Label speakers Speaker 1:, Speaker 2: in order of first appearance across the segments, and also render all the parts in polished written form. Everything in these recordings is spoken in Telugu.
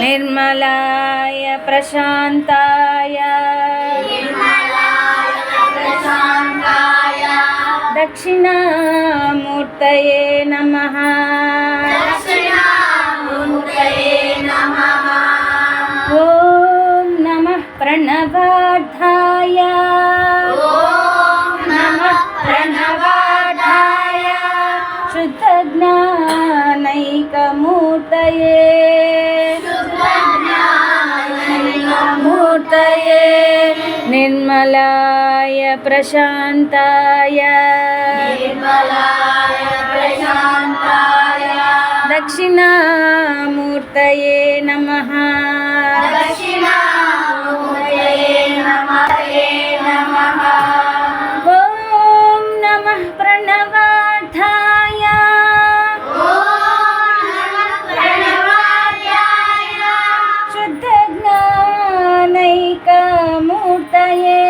Speaker 1: నిర్మలాయ ప్రశాంతాయ దక్షిణామూర్తయే నమః. ఓం నమః ప్రణవార్థాయ శుద్ధ జ్ఞానైకమూర్తయే నిర్మలాయ ప్రశాంతాయ దక్షిణామూర్తయే నమః. ఓం నమః ప్రణవార్థాయ శుద్ధ జ్ఞానైకమూర్తయే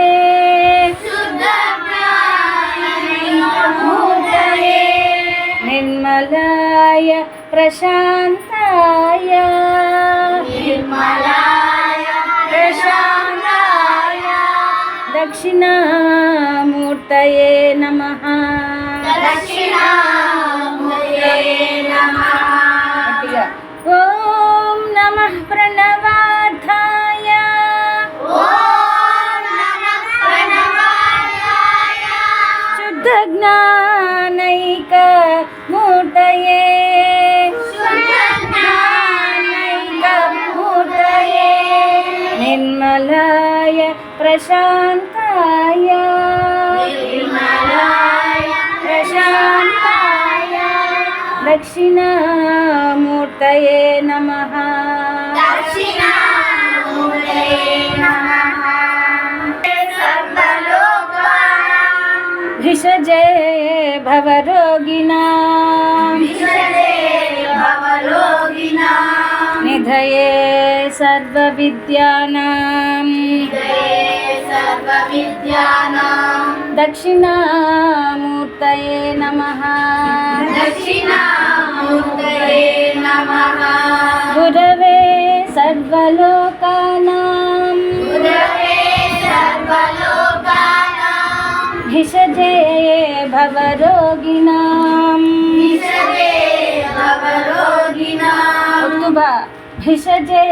Speaker 1: నిర్మలాయ ప్రశాంతాయ దక్షిణామూర్తయే నమః. ఓం నమః ప్రణవార్థాయ శుద్ధ జ్ఞానైకమూర్తయే నిర్మలాయ ప్రశాంతాయ దక్షిణామూర్తయే నమః. భిషజే భవరోగిణాం నిధయే సర్వవిద్యానాం దక్షిణామూర్తయే నమః. గురవే సర్వలోకానాం భిషజే భవరోగిణాం భిషజే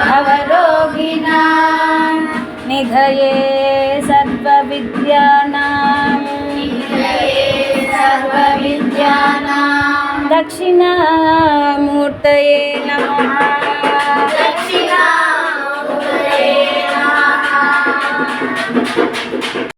Speaker 1: భవరోగిణాం నిధయే సర్వవిద్యానాం దక్షిణామూర్తయే నమః.